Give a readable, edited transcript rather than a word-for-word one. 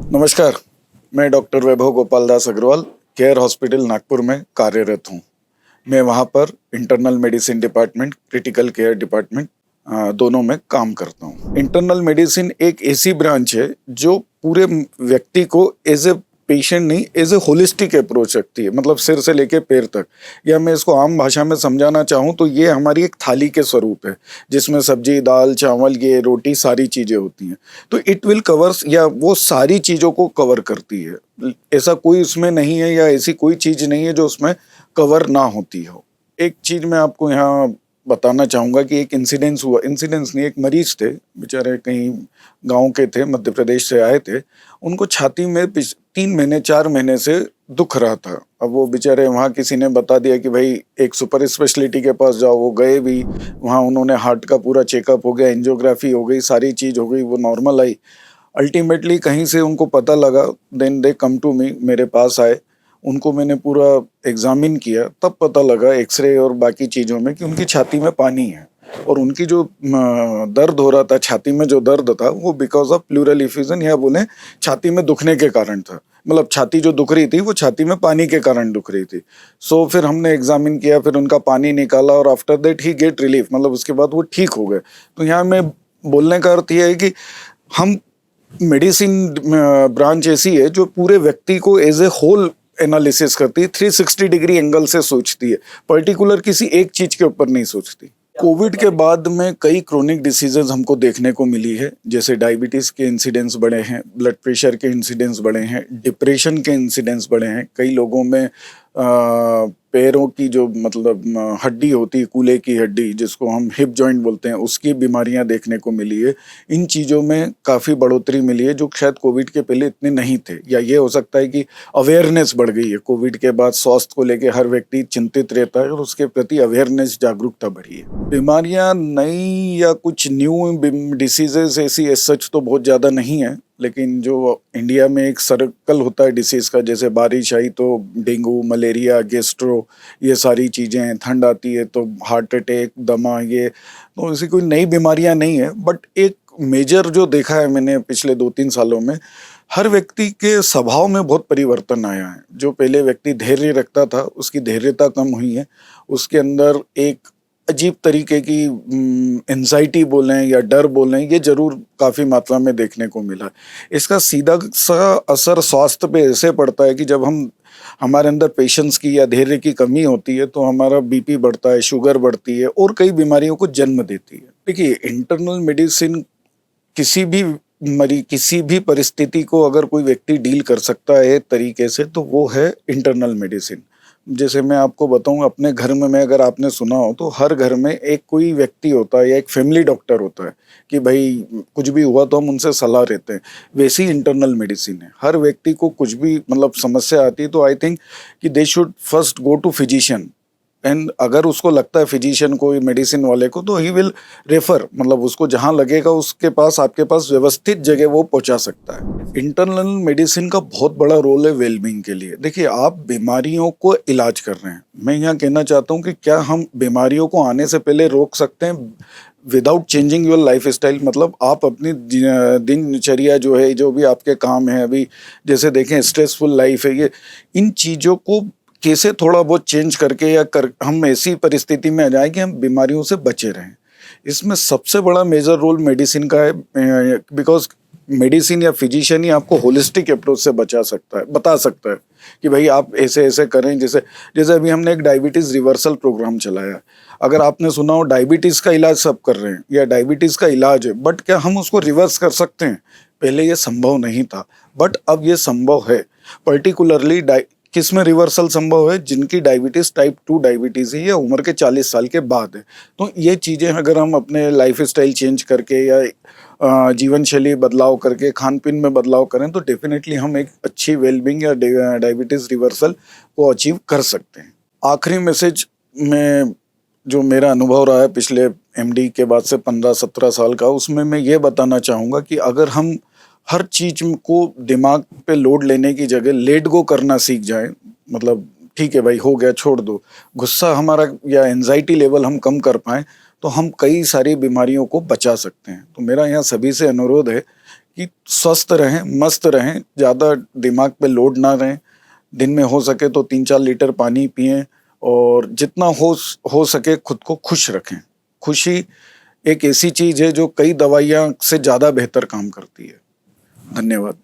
नमस्कार, मैं डॉक्टर वैभव Gopal Das Agarwal care hospital Nagpur में कार्यरत हूँ। मैं वहाँ पर internal medicine department, critical care department दोनों में काम करता हूँ। इंटरनल मेडिसिन एक ऐसी ब्रांच है जो पूरे व्यक्ति को एज ए पेशेंट नहीं, एज ए होलिस्टिक अप्रोच रखती है, मतलब सिर से लेके पैर तक। या मैं इसको आम भाषा में समझाना चाहूँ तो ये हमारी एक थाली के स्वरूप है, जिसमें सब्जी, दाल, चावल, ये रोटी, सारी चीज़ें होती हैं। तो इट विल कवर्स, या वो सारी चीज़ों को कवर करती है। ऐसा कोई उसमें नहीं है, या ऐसी कोई चीज़ नहीं है जो उसमें कवर ना होती हो। एक चीज़ मैं आपको यहाँ बताना चाहूँगा कि एक इंसिडेंस हुआ, इंसिडेंस नहीं, एक मरीज थे, बेचारे कहीं गांव के थे, मध्य प्रदेश से आए थे। उनको छाती में 3 महीने 4 महीने से दुख रहा था। अब वो बेचारे वहाँ किसी ने बता दिया कि भाई एक सुपर स्पेशलिटी के पास जाओ। वो गए भी, वहाँ उन्होंने हार्ट का पूरा चेकअप हो गया, एंजियोग्राफी हो गई, सारी चीज़ हो गई, वो नॉर्मल आई। अल्टीमेटली कहीं से उनको पता लगा, then they come to me, मेरे पास आए। उनको मैंने पूरा एग्जामिन किया, तब पता लगा एक्सरे और बाकी चीज़ों में कि उनकी छाती में पानी है। और उनकी जो दर्द हो रहा था, छाती में जो दर्द था, वो बिकॉज ऑफ प्लूरल इफ्यूजन, या बोले छाती में दुखने के कारण था। मतलब छाती जो दुख रही थी वो छाती में पानी के कारण दुख रही थी। सो फिर हमने एग्जामिन किया, फिर उनका पानी निकाला, और after that he get relief, मतलब उसके बाद वो ठीक हो गए। तो यहाँ मैं बोलने का अर्थ यह है कि हम मेडिसिन ब्रांच ऐसी है जो पूरे व्यक्ति को एज ए होल एनालिसिस करती है, 360 डिग्री एंगल से सोचती है, पर्टिकुलर किसी एक चीज के ऊपर नहीं सोचती। कोविड के बाद में कई क्रोनिक डिसीजेज हमको देखने को मिली है, जैसे डायबिटीज के इंसिडेंस बढ़े हैं, ब्लड प्रेशर के इंसिडेंस बढ़े हैं, डिप्रेशन के इंसिडेंस बढ़े हैं। कई लोगों में पैरों की जो मतलब हड्डी होती है, कूल्हे की हड्डी, जिसको हम हिप जॉइंट बोलते हैं, उसकी बीमारियां देखने को मिली है। इन चीज़ों में काफ़ी बढ़ोतरी मिली है, जो शायद कोविड के पहले इतने नहीं थे। या ये हो सकता है कि अवेयरनेस बढ़ गई है। कोविड के बाद स्वास्थ्य को लेके हर व्यक्ति चिंतित रहता है, और उसके प्रति अवेयरनेस, जागरूकता बढ़ी है। बीमारियां नई या कुछ न्यू डिसीजेस ऐसी सच तो बहुत ज़्यादा नहीं है, लेकिन जो इंडिया में एक सर्कल होता है डिसीज़ का, जैसे बारिश आई तो डेंगू, मलेरिया, गेस्ट्रो, ये सारी चीज़ें, ठंड आती है तो हार्ट अटैक, दमा, ये तो ऐसी कोई नई बीमारियां नहीं है। बट एक मेजर जो देखा है मैंने पिछले 2-3 सालों में, हर व्यक्ति के स्वभाव में बहुत परिवर्तन आया है। जो पहले व्यक्ति धैर्य रखता था, उसकी धैर्यता कम हुई है। उसके अंदर एक अजीब तरीके की एंजाइटी बोलें या डर बोलें, ये जरूर काफ़ी मात्रा में देखने को मिला। इसका सीधा सा असर स्वास्थ्य पे ऐसे पड़ता है कि जब हमारे अंदर पेशेंस की या धैर्य की कमी होती है, तो हमारा बीपी बढ़ता है, शुगर बढ़ती है, और कई बीमारियों को जन्म देती है। देखिए, इंटरनल मेडिसिन किसी भी परिस्थिति को अगर कोई व्यक्ति डील कर सकता है तरीके से, तो वो है इंटरनल मेडिसिन। जैसे मैं आपको बताऊं, अपने घर में अगर आपने सुना हो, तो हर घर में एक कोई व्यक्ति होता है या एक फैमिली डॉक्टर होता है कि भाई कुछ भी हुआ तो हम उनसे सलाह लेते हैं। वैसी इंटरनल मेडिसिन है। हर व्यक्ति को कुछ भी मतलब समस्या आती है, तो आई थिंक कि they should first go to physician, and अगर उसको लगता है फिजिशियन को, मेडिसिन वाले को, तो ही विल रेफर, मतलब उसको जहाँ लगेगा उसके पास, आपके पास व्यवस्थित जगह वो पहुँचा सकता है। इंटरनल मेडिसिन का बहुत बड़ा रोल है वेलबींग के लिए। देखिए, आप बीमारियों को इलाज कर रहे हैं। मैं यहाँ कहना चाहता हूँ कि क्या हम बीमारियों को आने से पहले रोक सकते हैं without changing your life style? मतलब आप अपनी दिनचर्या जो है, जो भी आपके काम है, अभी जैसे देखें स्ट्रेसफुल लाइफ है, ये इन चीज़ों को कैसे थोड़ा बहुत चेंज करके हम ऐसी परिस्थिति में आ जाए कि हम बीमारियों से बचे रहें। इसमें सबसे बड़ा मेजर रोल मेडिसिन का है, बिकॉज मेडिसिन या फिजिशियन ही आपको होलिस्टिक अप्रोच से बता सकता है कि भाई आप ऐसे ऐसे करें। जैसे अभी हमने एक डायबिटीज़ रिवर्सल प्रोग्राम चलाया। अगर आपने सुना हो, डायबिटीज़ का इलाज सब कर रहे हैं या डायबिटीज़ का इलाज है, बट क्या हम उसको रिवर्स कर सकते हैं? पहले ये संभव नहीं था, बट अब ये संभव है। पर्टिकुलरली किस में रिवर्सल संभव है? जिनकी डायबिटीज़ टाइप 2 डायबिटीज़ है या उम्र के 40 साल के बाद है। तो ये चीज़ें अगर हम अपने लाइफ स्टाइल चेंज करके या जीवन शैली बदलाव करके, खान पीन में बदलाव करें, तो डेफिनेटली हम एक अच्छी वेलबींग या डायबिटीज़ रिवर्सल को अचीव कर सकते हैं। आखिरी मैसेज में जो मेरा अनुभव रहा है पिछले एमडी के बाद से 15-17 साल का, उसमें मैं ये बताना चाहूँगा कि अगर हम हर चीज को दिमाग पे लोड लेने की जगह लेट गो करना सीख जाए, मतलब ठीक है भाई, हो गया, छोड़ दो, गुस्सा हमारा या एंजाइटी लेवल हम कम कर पाएं, तो हम कई सारी बीमारियों को बचा सकते हैं। तो मेरा यहाँ सभी से अनुरोध है कि स्वस्थ रहें, मस्त रहें, ज़्यादा दिमाग पे लोड ना रहें। दिन में हो सके तो 3-4 लीटर पानी पिएं और जितना हो सके खुद को खुश रखें। खुशी एक ऐसी चीज़ है जो कई दवाइयाँ से ज़्यादा बेहतर काम करती है। धन्यवाद।